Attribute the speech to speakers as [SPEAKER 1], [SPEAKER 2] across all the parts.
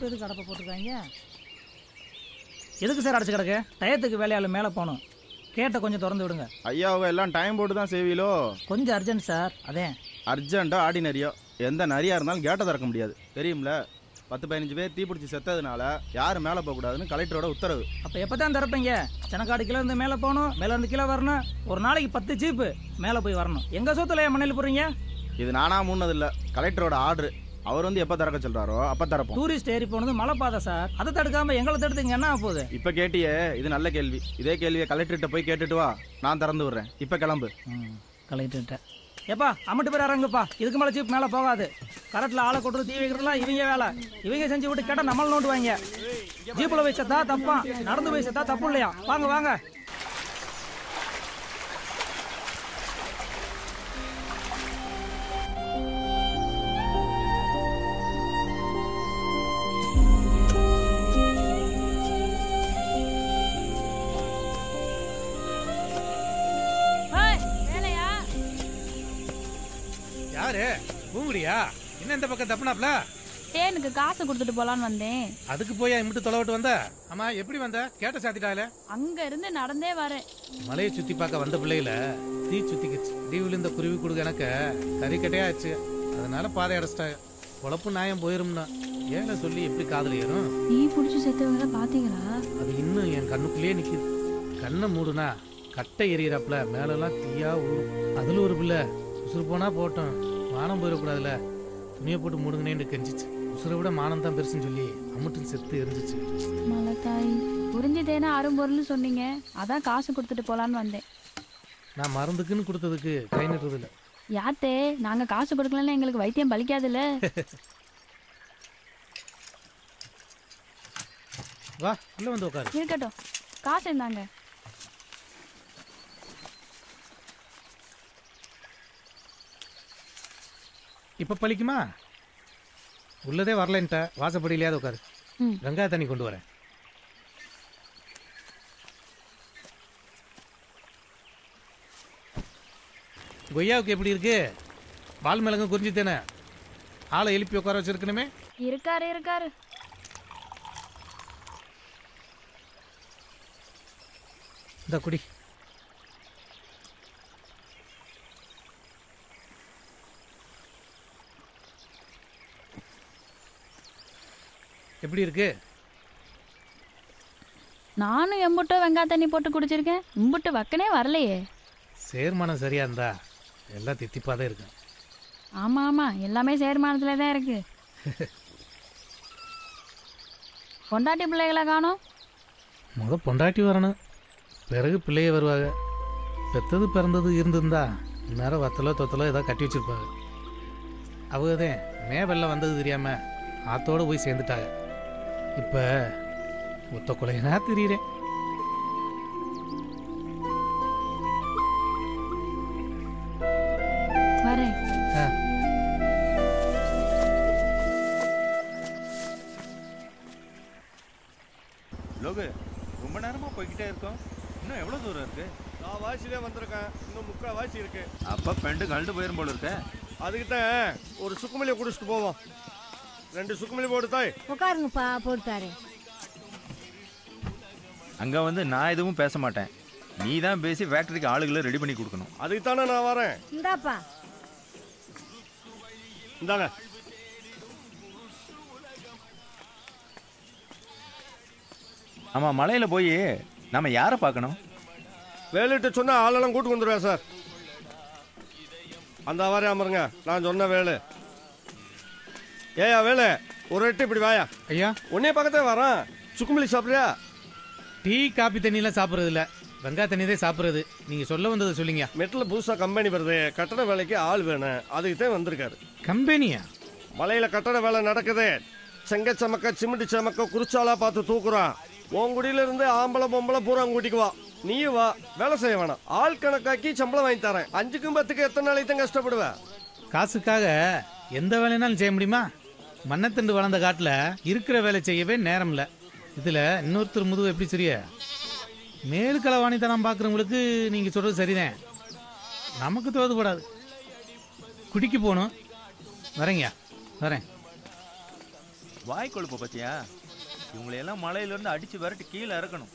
[SPEAKER 1] இப்போ எதுக்கு அடப்பை போட்டிருக்காங்க? எதுக்கு சார் அடைச்சு கிடக்கு? டயத்துக்கு வேலையாள் மேலே போகணும். கேட்ட கொஞ்சம் திறந்து விடுங்க.
[SPEAKER 2] ஐயா அவங்க எல்லாம் டைம் போட்டு தான் செய்வீலோ?
[SPEAKER 1] கொஞ்சம் அர்ஜென்ட் சார். அதே
[SPEAKER 2] அர்ஜென்ட்டோ ஆர்டினரியோ எந்த நரியாக இருந்தாலும் கேட்டை திறக்க முடியாது தெரியும்ல. 10-15 பேர் தீப்பிடிச்சி செத்ததுனால யாரும் மேலே போகக்கூடாதுன்னு கலெக்டரோட உத்தரவு.
[SPEAKER 1] அப்போ எப்போ தான் திறப்பீங்க? செனக்காடு கீழே இருந்து மேலே போகணும், மேலே இருந்து கீழே வரணும். ஒரு நாளைக்கு 10 ஜீப்பு மேலே போய் வரணும். எங்கள் சொத்துல மண்ணில் போடுறீங்க?
[SPEAKER 2] இது நானா மூணதில்லை, கலெக்டரோட ஆர்டரு. அவர் வந்து எப்போ திறக்க சொல்கிறாரோ அப்போ திறப்போம்.
[SPEAKER 1] டூரிஸ்ட் ஏறி போனது மலை பாதை சார். அதை தடுக்காமல் எங்களை தடுத்துங்க என்ன போகுது?
[SPEAKER 2] இப்போ கேட்டியே, இது நல்ல கேள்வி. இதே கேள்வியை கலெக்டர்கிட்ட போய் கேட்டுட்டு வா, நான் திறந்து விடுறேன். இப்போ கிளம்பு.
[SPEAKER 1] கலெக்டர்கிட்ட எப்பா அம்மட்டு பேர் இறங்குப்பா. இதுக்கு மேலே ஜீப் மேலே போகாது. கரெக்டில் ஆளை கொட்டுறது தீ வைக்கிறதுலாம் இவங்க வேலை. இவங்க செஞ்சு விட்டு கேட்டால் நம்மளை நோண்டுவாங்க. ஜீப்பில் போய் செத்தா தப்பா, நடந்து போய் செத்தா தப்பு இல்லையா? வாங்க வாங்க.
[SPEAKER 3] யாரு பூங்குடியா? என்ன இந்த பக்கம் தப்புனாப்ல?
[SPEAKER 4] தேனுக்கு காசு கொடுத்துட்டு போலான்னு வந்தேன். அதுக்கு
[SPEAKER 3] போய் இம்பிட்டு தொலைவிட்டு வந்த? ஆமா, எப்படி வந்த? கேட்ட சாத்திட்டாலே.
[SPEAKER 4] அங்க இருந்து நடந்தே வரேன்.
[SPEAKER 3] மலையை சுத்தி பார்க்க வந்த பிள்ளையில தீ சுத்திக்கிச்சு. தீவுல இந்த குருவி கொடுக்க எனக்கு கறிக்கட்டையா ஆச்சு. அதனால பாதை அடைச்சிட்டாங்க. பொழப்பு நியாயம் போயிரும்னா ஏன்னு சொல்லி எப்படி காதல் ஏறும்?
[SPEAKER 4] தீ பிடிச்சி செத்தவங்க பாத்தீங்களா?
[SPEAKER 3] அது இன்னும் என் கண்ணுக்குள்ளேயே நிக்குது. கண்ணை மூடுனா கட்டை எறியறாப்புல மேலெல்லாம் தீயா ஊறும். அதுல ஒரு பிள்ளை உசுறு போனா போட்டோம், மானம் போயிடக்கூடாதுல, துணியை போட்டு மூடுங்கன்னு கெஞ்சிச்சு. உசுரை விட மானம் தான் பெருசுன்னு சொல்லி அம்முட்டு செத்து எரிஞ்சிச்சு.
[SPEAKER 4] மலத்தாய் புரிஞ்சுதேனா அரும்பொருள்னு சொன்னீங்க, அதான் காசு கொடுத்துட்டு போலான்னு வந்தேன்.
[SPEAKER 3] நான் மருந்துக்குன்னு கொடுத்ததுக்கு கை நட்டுறது இல்லை.
[SPEAKER 4] யாத்தே, நாங்க காசு கொடுக்கலன்னு எங்களுக்கு வைத்தியம் பலிக்காதுல்ல.
[SPEAKER 3] வா உள்ள வந்து உட்காரு.
[SPEAKER 4] இருக்கட்டும், காசு இருந்தாங்க.
[SPEAKER 3] இப்ப பழிக்குமா? உள்ளதே வரலன்ட்ட வாசப்படியிலையாவது உட்காரு. வெங்காய தண்ணி கொண்டு வரேன். கொய்யாவுக்கு எப்படி இருக்கு? பால் மிளகும் குறிஞ்சித்தேனே, ஆளை எழுப்பி உட்கார வச்சிருக்கணுமே.
[SPEAKER 4] இருக்காரு இருக்காரு.
[SPEAKER 3] இந்த குடி. எப்படி இருக்கு?
[SPEAKER 4] நானும் எம்புட்டோ வெங்காய தண்ணி போட்டு குடிச்சிருக்கேன். இம்புட்டு வக்கனே வரலையே.
[SPEAKER 3] சேர்மானம் சரியா இருந்தா எல்லாம் தித்திப்பாதான் இருக்கு.
[SPEAKER 4] ஆமா ஆமா, எல்லாமே சேர்மானத்துல தான் இருக்கு. பொண்டாட்டி பிள்ளைகளை காணோம்.
[SPEAKER 3] முத பொண்டாட்டி வரணும், பிறகு பிள்ளைய வருவாங்க. பெத்தது பிறந்தது இருந்திருந்தா இந்நேரம் வத்தலோ தொத்தலோ ஏதாவது கட்டி வச்சிருப்பாங்க. அவங்கதான் மே வெள்ளம் வந்தது தெரியாம ஆத்தோடு போய் சேர்ந்துட்டாங்க. இப்ப ஒத்த கொலைனா தெரியுறேன்.
[SPEAKER 4] வரேன்.
[SPEAKER 2] லோகு, ரொம்ப நேரமா போய்கிட்டே இருக்கோம். இன்னும் எவ்வளவு தூரம் இருக்கு?
[SPEAKER 5] நான் வாசிலே வந்திருக்கேன். இன்னும் 3/4 வாசி இருக்கு.
[SPEAKER 2] அப்ப பெண்டு கழண்டு போயிரும் போல இருக்க.
[SPEAKER 5] அதுக்கு தான் ஒரு சுக்குமலியை குடிச்சிட்டு போவோம். 2 சுக்குமலி போடு தாய்.
[SPEAKER 6] உட்காருங்கப்பா, போட்டுத்தாரு.
[SPEAKER 2] அங்க வந்து நான் எதுவும் பேச மாட்டேன். நீ தான் பேசி ஃபேக்டரிக்கு ஆளுகளை ரெடி பண்ணி கொடுக்கணும்.
[SPEAKER 5] அதுக்கு தானே நான் வரேன்.
[SPEAKER 6] இந்தாப்பா.
[SPEAKER 5] இந்தாங்க.
[SPEAKER 2] ஆமா, மலையில போய் நம்ம யாரை பார்க்கணும்?
[SPEAKER 5] வேலையிட்ட சொன்னா ஆளெல்லாம் கூட்டு வந்துடுவேன் சார். அந்த வாரே அமருங்க, நான் சொன்ன வேலை. ஏயா வேலை, ஒரு எட்டு இப்படி வாயா.
[SPEAKER 3] ஐயா,
[SPEAKER 5] உன்னே பக்கத்தே வரேன். சுக்குமலி சாப்பிட்றியா?
[SPEAKER 3] டீ காபி தண்ணியெல்லாம் சாப்பிட்றது இல்லை, வெங்காய தண்ணி தான் சாப்பிட்றது. நீங்கள் சொல்ல வந்ததை சொல்லிங்க.
[SPEAKER 5] மெட்டில் புதுசாக கம்பெனி வருது, கட்டட வேலைக்கு ஆள் வேணும், அதுக்கு தான் வந்திருக்காரு.
[SPEAKER 3] கம்பெனியா?
[SPEAKER 5] மலையில் கட்டட வேலை நடக்குது. செங்க சமக்க சிமிட்டி சமக்க குறிச்சாலா பார்த்து தூக்குறான். உங்குடியிலிருந்து ஆம்பளை பொம்பளை பூரா கூட்டிக்குவா. நீயும் வா, வேலை செய்ய வேணாம். ஆள் கணக்காக்கி சம்பளம் வாங்கி தரேன். 5க்கும் 10க்கும் எத்தனை நாளைக்கு தான் கஷ்டப்படுவேன்?
[SPEAKER 3] காசுக்காக எந்த வேலைனாலும் செய்ய முடியுமா? மண்ணத்தண்டு வளர்ந்த காட்டில் இருக்கிற வேலை செய்யவே நேரம் இல்லை. இதில் இன்னொருத்தர் முதுகு எப்படி சரிய? மேலு களவாணித்தனம் பார்க்குறவங்களுக்கு நீங்கள் சொல்கிறது சரிதான். நமக்கு தோதுபடாது. குடிக்கு போகணும். வரேங்க, வரேன்.
[SPEAKER 6] வாய் கொழுப்ப பத்தியா? இவங்களையெல்லாம் மலையிலேருந்து அடித்து விரட்டி கீழே இறக்கணும்.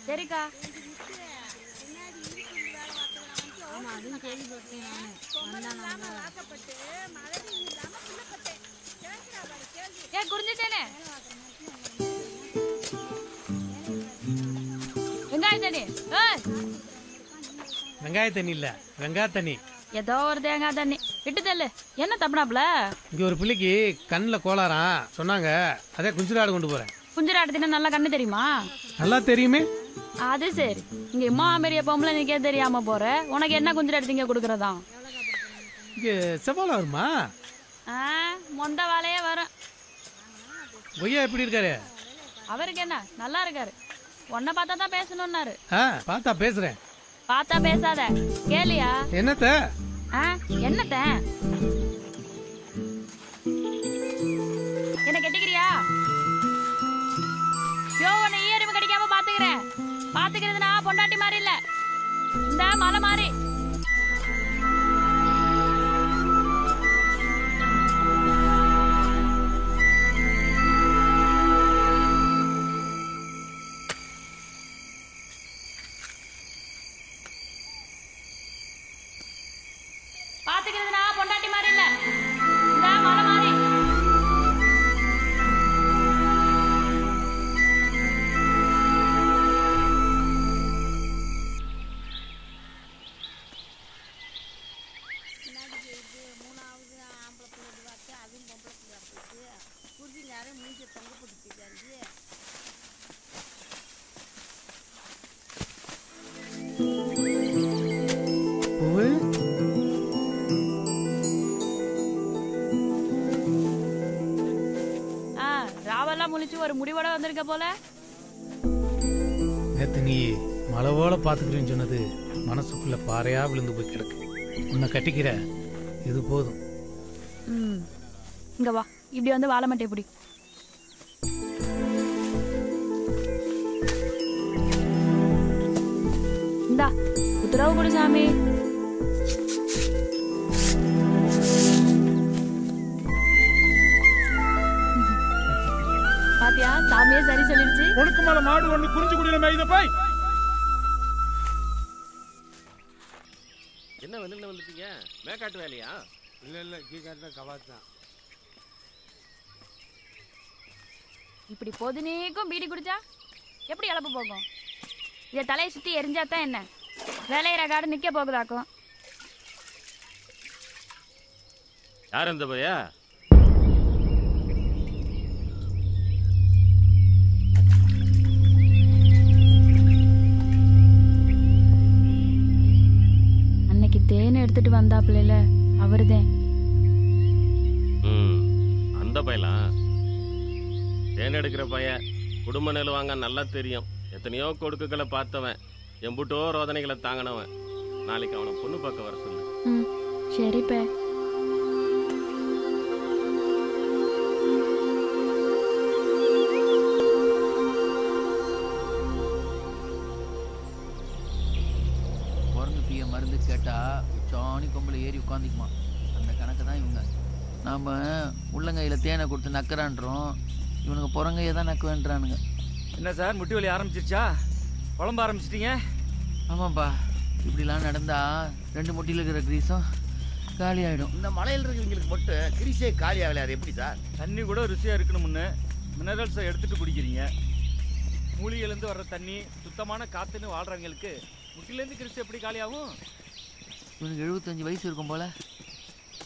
[SPEAKER 4] சரிக்கா. குறிஞ்சிட்டேனே வெங்காய தண்ணி.
[SPEAKER 3] வெங்காய தண்ணி இல்லை, வெங்காய தண்ணி.
[SPEAKER 4] ஏதோ ஒரு தேங்காய் தண்ணி விட்டு தள்ளு. என்ன தப்புனாப்ல?
[SPEAKER 3] இங்கே ஒரு பிள்ளைக்கு கண்ணில் கோளாறாம் சொன்னாங்க, அதே குஞ்சிராடு கொண்டு போகிறேன்.
[SPEAKER 4] குஞ்சிராடு தின்னா நல்லா கண்ணு தெரியுமா?
[SPEAKER 3] நல்லா தெரியுமே.
[SPEAKER 4] அது சரி. இங்க இம்மா பெரிய பொம்பளை நிக்க தெரியாம போற, உனக்கு என்ன குஞ்சிராடு திங்க கொடுக்கறதா?
[SPEAKER 3] இங்கே செவ்வாழை வருமா?
[SPEAKER 4] மொந்த வாழையே வரும்.
[SPEAKER 3] கொய்யா எப்படி இருக்காரு?
[SPEAKER 4] அவருக்கு என்ன, நல்லா இருக்காரு. உன்னை பார்த்தா தான் பேசணும்னாரு.
[SPEAKER 3] பார்த்தா பேசுறேன்.
[SPEAKER 4] பார்த்தா பேசாத, கேளியா?
[SPEAKER 3] என்னத்த?
[SPEAKER 4] என்னத்த? என்ன கெட்டிக்கிறியா? யோ, உன்னை ஈரமு கிடைக்காம பாத்துக்கிறேன். பாத்துக்கிறதுனா பொண்டாட்டி மாதிரி இல்ல, இந்த மலை மாதிரி. பாத்துக்கிறதுனா பொண்டாட்டி மாதிரி இல்ல, இந்த மலை மாதிரி. ராவெல்லாம் முழிச்சு ஒரு முடிவோட வந்திருக்க போல.
[SPEAKER 3] நேத்து நீ மலை போல பாத்துக்கிறேன்னு சொன்னது மனசுக்குள்ள பாறையா விழுந்து போய் கிடக்கு. உன்னை கட்டிக்கிற, இது போதும்.
[SPEAKER 4] இங்க வா, இப்படி வந்து வாழை மட்டை பிடி. இந்தா உத்தரவு கொடு சாமி. பாத்தியா, சாமியே சரி சொல்லிருச்சு.
[SPEAKER 7] உனக்கு மேல மாடு ஒண்ணு குறிஞ்சு குடியில மேய்த போய்.
[SPEAKER 5] என்ன வந்துட்டீங்க? மேக்காட்டு வேலையா?
[SPEAKER 7] இல்ல கீகாட்டு கவாத் தான்.
[SPEAKER 4] இப்படி பொதுநீக்கும் பீடி குடிச்சா எப்படி இழப்பு போகும்? இதை தலையை சுத்தி எரிஞ்சாதான் என்ன, வேலையிற காடு நிக்க போகுதாக்கும்.
[SPEAKER 5] யார் அந்த பையா?
[SPEAKER 4] அன்னைக்கு தேன் எடுத்துட்டு வந்தாப்புல, அவருதான்.
[SPEAKER 5] அந்த பையலாம் தேன் எடுக்கிற பையன். குடும்ப நிலவாங்க நல்லா தெரியும். எத்தனையோ கொடுக்குகளை பார்த்தவன், எம்புட்டோ ரோதனைகளை தாங்கினவன். நாளைக்கு அவனை பொண்ணு பார்க்க வர சொல்லு.
[SPEAKER 4] சரிப்பா.
[SPEAKER 8] மருந்து கேட்டா சாணி கொம்பில் ஏறி உட்காந்துக்குமா. அந்த கணக்கு தான் இவங்க. நாம் உள்ளங்கையில் தேனை கொடுத்து நக்கறான்றோம், இவனுங்க புறங்கையை தான் நக்க வேண்டானுங்க.
[SPEAKER 6] என்ன சார், முட்டி வலி ஆரம்பிச்சிருச்சா? குழம்ப ஆரம்பிச்சிட்டீங்க?
[SPEAKER 8] ஆமாப்பா, இப்படிலாம் நடந்தா 2 முட்டியில் இருக்கிற கிரீஸும் காலி ஆகிடும்.
[SPEAKER 9] இந்த மலையில் இருக்கிறவங்களுக்கு மட்டும் கிரீஸே காலி ஆகலை, அது எப்படி சார்?
[SPEAKER 6] தண்ணி கூட ருசியாக இருக்கணும்னு மினரல்ஸை எடுத்துகிட்டு குடிக்கிறீங்க. மூலிகையிலேருந்து வர்ற தண்ணி சுத்தமான காற்றுன்னு வாழ்கிறவங்களுக்கு முட்டிலேருந்து கிறிஸ்து எப்படி காலியாகும்?
[SPEAKER 8] இவனுக்கு 75 வயசு இருக்கும் போல,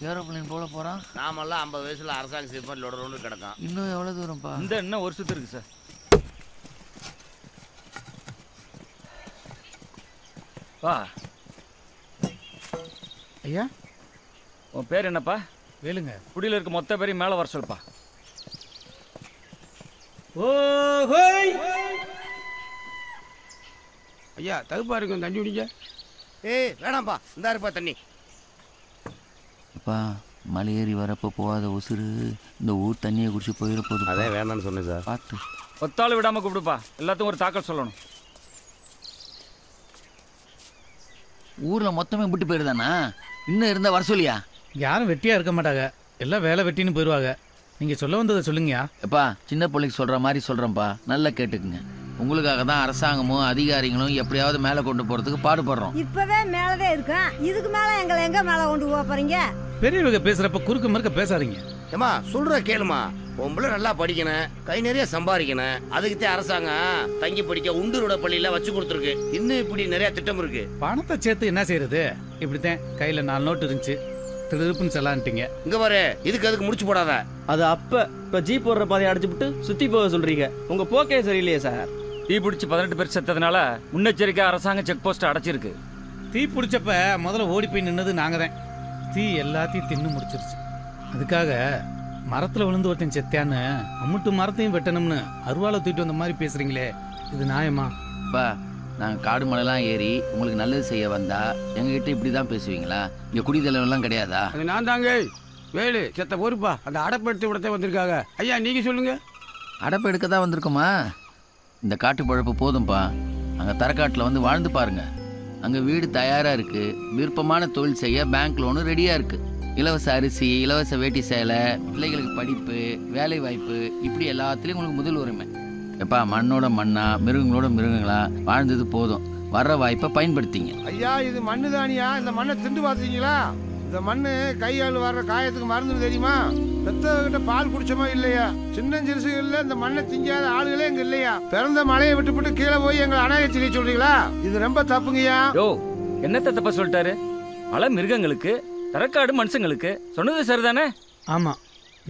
[SPEAKER 8] ஏரோப்ளைன் போல போகிறான்.
[SPEAKER 9] நாமெல்லாம் 50 வயசில் அரசாங்க சிப்பன் லோடு கிடக்கும்.
[SPEAKER 8] இன்னும் எவ்வளோ தூரம்ப்பா?
[SPEAKER 6] இந்த இன்னும் ஒரு சுத்து இருக்கு சார். வா
[SPEAKER 3] ஐயா,
[SPEAKER 6] உன் பேர் என்னப்பா?
[SPEAKER 3] வேலுங்க.
[SPEAKER 6] குடியில் இருக்க மொத்த பேரையும் மேலே வர சொல்லுப்பா.
[SPEAKER 7] ஐயா தகுப்பா இருக்கும், தண்ணி குடிங்க.
[SPEAKER 9] ஏய் வேணாம்ப்பா, இந்த இருப்பா தண்ணி.
[SPEAKER 8] அப்பா மலை ஏறி வரப்போ போகாத உசுறு இந்த ஊர் தண்ணியை குடிச்சு போயிட போகுது.
[SPEAKER 9] அதே வேணான்னு சொன்னேன் சார்.
[SPEAKER 8] பார்த்து
[SPEAKER 6] ஒத்தாள் விடாம கூப்பிடுப்பா, எல்லாத்துக்கும் ஒரு தாக்கல் சொல்லணும்.
[SPEAKER 8] ஊரில் மொத்தமே விட்டு போயிருதானா? இன்னும் இருந்தால் வர சொல்லியா?
[SPEAKER 3] யாரும் வெட்டியாக இருக்க மாட்டாங்க, எல்லாம் வேலை வெட்டின்னு போயிடுவாங்க. நீங்கள் சொல்ல வந்ததை சொல்லுங்கயா.
[SPEAKER 8] எப்பா சின்ன பிள்ளைக்கு சொல்கிற மாதிரி சொல்கிறேன்ப்பா, நல்லா கேட்டுக்குங்க. உங்களுக்காக தான் அரசாங்கமும் அதிகாரிகளும் எப்படியாவது மேலே கொண்டு போகிறதுக்கு பாடுபடுறோம்.
[SPEAKER 10] இப்பவே மேலதான் இருக்கேன், இதுக்கு மேல எங்களை எங்க மேல கொண்டு போக போறீங்க?
[SPEAKER 3] பெரியவங்க பேசுகிறப்ப குறுக்க மறுக்க பேசாதீங்க.
[SPEAKER 9] ஏமா சொல்ற கேளுமா, பொம்பளை நல்லா படிக்கணும், கை நிறைய சம்பாதிக்கணும். அதுக்குத்தான் அரசாங்கம் தங்கி படிக்க உண்டூரோட பள்ளியில வச்சு கொடுத்துருக்கு. இன்னும் இப்படி நிறைய திட்டம் இருக்கு.
[SPEAKER 3] பணத்தை சேர்த்து என்ன செய்யறது? இப்படித்தான் கையில் 4 நோட்டு இருந்துச்சு, திருப்புன்னு செல்லான்ட்டீங்க.
[SPEAKER 9] இங்க பாரு, அதுக்கு முடிச்சு போடாத.
[SPEAKER 11] அது இப்ப ஜீப் போடுற பாதையை அடிச்சுட்டு சுத்தி போக சொல்றீங்க. உங்க போக்கே சரியில்லையே சார்.
[SPEAKER 6] தீ பிடிச்சி 18 பேர் செத்ததுனால முன்னெச்சரிக்கை அரசாங்கம் செக் போஸ்ட் அடைச்சிருக்கு.
[SPEAKER 3] தீ பிடிச்சப்ப முதல்ல ஓடி போய் நின்னது நாங்கள் தான். தீ எல்லாத்தையும் தின்னு முடிச்சிருச்சு. அதுக்காக மரத்தில் விழுந்து ஒருத்தன் செத்தியான்னு அம்முட்டு மரத்தையும் வெட்டணும்னு அருவாலை தூக்கிட்டு வந்த மாதிரி பேசுறீங்களே, இது நியாயமா?
[SPEAKER 8] பா நாங்கள் காடு மலைலாம் ஏறி உங்களுக்கு நல்லது செய்ய வந்தா எங்ககிட்ட இப்படி தான் பேசுவீங்களா? இங்கே குடிதலைவெல்லாம் கிடையாதா?
[SPEAKER 7] அது நான் தாங்க வேலு செத்த பொறுப்பா அந்த அடப்படுத்தி விடத்தை வந்திருக்காங்க. ஐயா நீங்க சொல்லுங்க.
[SPEAKER 8] அடப்பு எடுக்க தான் வந்திருக்கோமா? இந்த காட்டு பழப்பு போதும்பா. அங்கே தரக்காட்டில் வந்து வாழ்ந்து பாருங்க. அங்கே வீடு தயாராக இருக்குது. விருப்பமான தொழில் செய்ய பேங்க் லோனு ரெடியாக இருக்குது. இலவச அரிசி, இலவச வேட்டி சேலை, பிள்ளைகளுக்கு படிப்பு, வேலை வாய்ப்பு, இப்படி எல்லாத்துலேயும் உங்களுக்கு முதல் உரிமை. எப்பா மண்ணோட மண்ணா மிருகங்களோட மிருகங்களா வாழ்ந்தது போதும். வர்ற வாய்ப்பை பயன்படுத்திங்க.
[SPEAKER 7] ஐயா இது மண்ணு தானியா? இந்த மண்ணை திண்டு பார்த்தீங்களா? இந்த மண்ணு கையால் வர்ற காயத்துக்கு மருந்து தெரியுமா? பெத்தவங்கிட்ட பால் குடிச்சோமா இல்லையா? சின்ன சிறுசுகள்ல இந்த மண்ணை திங்காத ஆளுகளே எங்க இல்லையா? பிறந்த மலையை விட்டுப்பட்டு கீழே போய் எங்களை அநாயகத்திலே சொல்றீங்களா? இது ரொம்ப தப்புங்கய்யா.
[SPEAKER 6] யோ என்னத்த தப்பா சொல்லிட்டாரு? மலை மிருகங்களுக்கு, தரக்காடு மனுஷங்களுக்கு. சொன்னது சரிதானே?
[SPEAKER 3] ஆமாம்,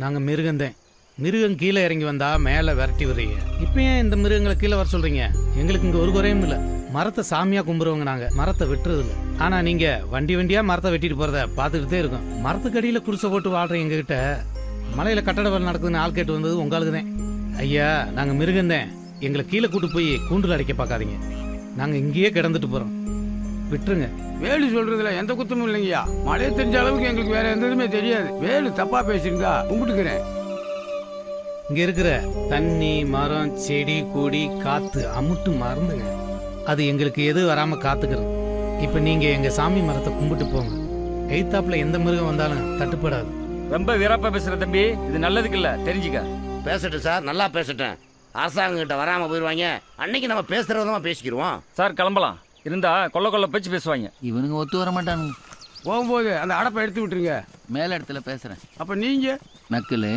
[SPEAKER 3] நாங்கள் மிருகந்தேன். மிருகம் கீழே இறங்கி வந்தா மேலே விரட்டி விடுறீங்க. இப்போ ஏன் இந்த மிருகங்களை கீழே வர சொல்றீங்க? எங்களுக்கு இங்கே ஒரு குறையும் இல்லை. மரத்தை சாமியாக கும்பிடுவோங்க, நாங்கள் மரத்தை வெட்டுறது இல்லை. ஆனால் நீங்கள் வண்டியாக மரத்தை வெட்டிட்டு போகிறத பார்த்துக்கிட்டே இருக்கோம். மரத்துக்கடியில் குடிசை போட்டு வாழ்கிற எங்ககிட்ட மலையில் கட்டட வேலை நடக்குதுன்னு ஆள் கேட்டு வந்தது உங்களுக்கு தான். ஐயா நாங்கள் மிருகந்தேன், எங்களை கீழே கூட்டு போய் கூண்டில் அடைக்க பார்க்காதீங்க. நாங்கள் இங்கேயே கிடந்துட்டு போகிறோம், விட்டுருங்க.
[SPEAKER 7] வேலு சொல்றதுல எந்த குத்தமும் இல்லைங்கய்யா. மழையை தெரிஞ்ச அளவுக்கு எங்களுக்கு வேற எந்ததுமே தெரியாது. வேலு தப்பா பேசியிருந்தா கும்பிட்டுக்கிறேன்.
[SPEAKER 3] இங்க இருக்கிற தண்ணி, மரம், செடி, கொடி, காத்து அமுட்டு மறந்துங்க. அது எங்களுக்கு எது வராம காத்துக்கிறது. இப்ப நீங்க எங்க சாமி மரத்தை கும்பிட்டு போங்க. எய்தாப்புல எந்த மிருகம் வந்தாலும் தட்டுப்படாது.
[SPEAKER 6] ரொம்ப வீரப்பா பேசுற தம்பி, இது நல்லதுக்கு இல்ல, தெரிஞ்சுக்க.
[SPEAKER 9] பேசட்டும் சார், நல்லா பேசட்டேன். அரசாங்கம் கிட்ட வராம போயிருவாங்க. அன்னைக்கு நம்ம பேசுற விதமா பேசிக்கிடுவோம்.
[SPEAKER 6] சார் கிளம்பலாம். இருந்தா கொல்ல பேச்சு பேசுவாங்க.
[SPEAKER 8] இவனுங்க ஒத்து வர மாட்டானுங்க.
[SPEAKER 7] போகும்போது அந்த அடப்பை எடுத்து விட்டுருங்க.
[SPEAKER 8] மேல இடத்துல பேசுறேன்.
[SPEAKER 7] அப்ப நீங்க
[SPEAKER 8] நக்கலு